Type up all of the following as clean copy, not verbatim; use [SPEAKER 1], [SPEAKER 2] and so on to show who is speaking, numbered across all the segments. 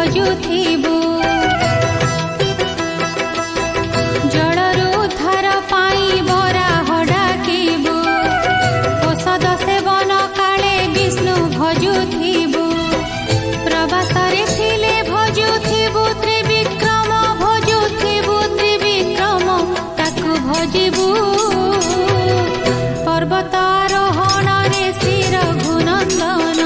[SPEAKER 1] ଭଜୁଥିବୁ। ଜଳରୁ ଉଦ୍ଧାର ପାଇଁ ବରାହ ଡାକିବୁ। ଔଷଧ ସେବନ କାଳେ ବିଷ୍ଣୁ ଭଜୁଥିବୁ। ପ୍ରବାସରେ ଥିଲେ ଭଜୁଥିବୁ ତ୍ରିବିକ୍ରମ, ଭଜୁଥିବୁ ତ୍ରିବିକ୍ରମ, ତାକୁ ଭଜିବୁ। ପର୍ବତ ଆରୋହଣରେ ଶ୍ରୀ ରଘୁନନ୍ଦନ,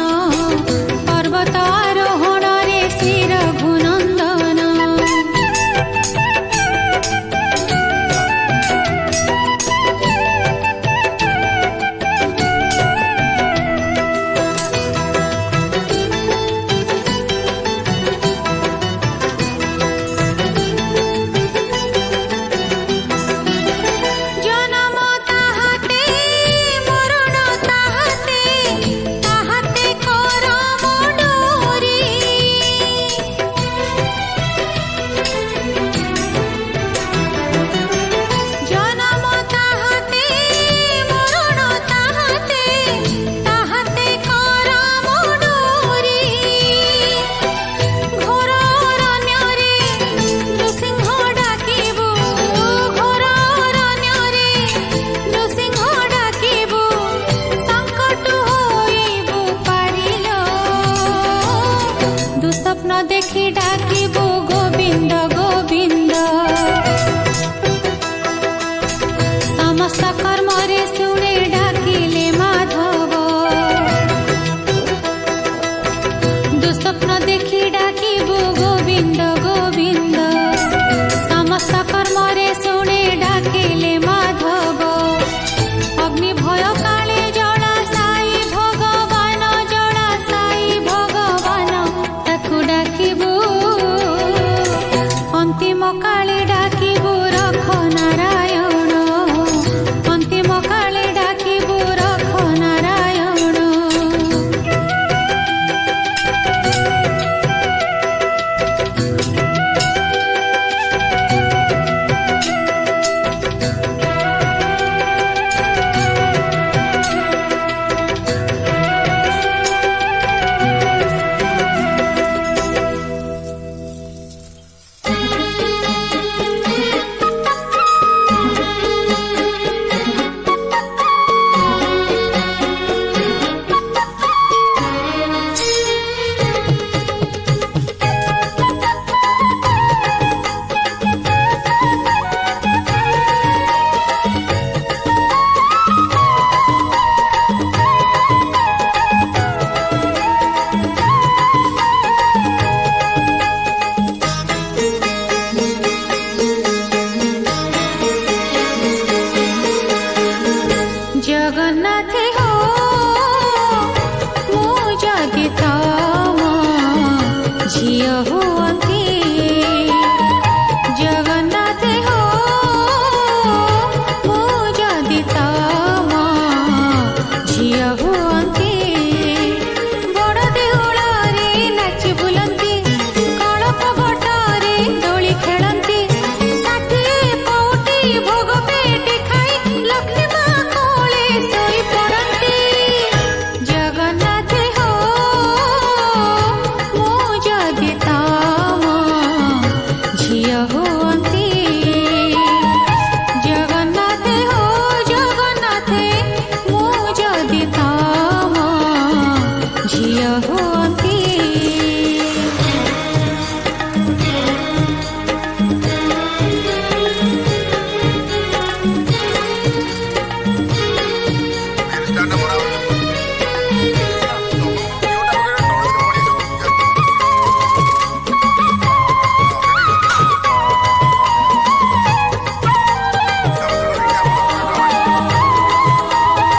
[SPEAKER 1] ପର୍ବତ ଆରୋହଣରେ ଶ୍ରୀ ରଘୁନନ୍ଦନ। ଜନମ ତାହାତେ ମରଣ ତାହାତେ, ତାହାତେ କରମ ଡୋରି। ଜନମ ତାହାତେ ମରଣ ତାହାତେ, ତାହାତେ କରମ ଡୋରି। ଘୋର ଅରଣ୍ୟରେ ନୃସିଂହ ଡାକିବୁ, ଘୋର ଅରଣ୍ୟରେ ନୃସିଂହ ଡାକିବୁ। ସଙ୍କଟ ହୋଇବୁ ପାରିଲ, ଦୁଃସ୍ୱପ୍ନ ଦେଖି ଡାକିବୁ ଗୋବିନ୍ଦ ଗୋବିନ୍ଦ। ସମସ୍ତ କର୍ମରେ ଶୁଣେ ଡାକିଲେ ମାଧବ, ଦୁଃସ୍ୱପ୍ନ ଦେଖି ଡାକିବୁ ଗୋବିନ୍ଦ ଗୋବିନ୍ଦ। ସମସ୍ତ କର୍ମରେ ଶୁଣେ ଡାକିଲେ ମାଧବ। ଅଗ୍ନି ଭୟ କାଳେ ଜଳାଶାୟୀ ଭଗବାନ, ଜଳାଶାୟୀ ଭଗବାନ, ତାକୁ ଡାକିବୁ। ଅନ୍ତିମ କାଳେ ଡାକିବୁ ରଖ ନାରାୟଣ, ଅନ୍ତିମ କାଳେ ଡାକିବୁ ରଖ ନାରାୟଣ। ଜଗନ୍ନାଥ ହୋ ମୁଁ ଯଦି ତମ ଝିଅ ହୁଅନ୍ତି। ଜଗନ୍ନାଥ ହୋ ମୁଁ ଯଦି ତମ ଝିଅ ହୁଅନ୍ତି। ବଡ଼ ଦେଉଳରେ ନାଚି ବୁଲନ୍ତି, କଳପ ବଟରେ ଦୋଳି ଖେଳନ୍ତି। ଷାଠିଏ ପଉଟି ଭୋଗ ପେଟେ ଖାଇ ଲକ୍ଷ୍ମୀ ମା କୋଳେ ଶୋଇ ପଡ଼ନ୍ତି। ଜଗନ୍ନାଥ ହୋ ମୁଁ ଯଦି ତମ ଝିଅ ହୁଅନ୍ତି। ଜଗନ୍ନାଥ ହୋ ଜଗନ୍ନାଥ ମୁଁ ଯଦି ତମ ଝିଅ ହୁଅନ୍ତି।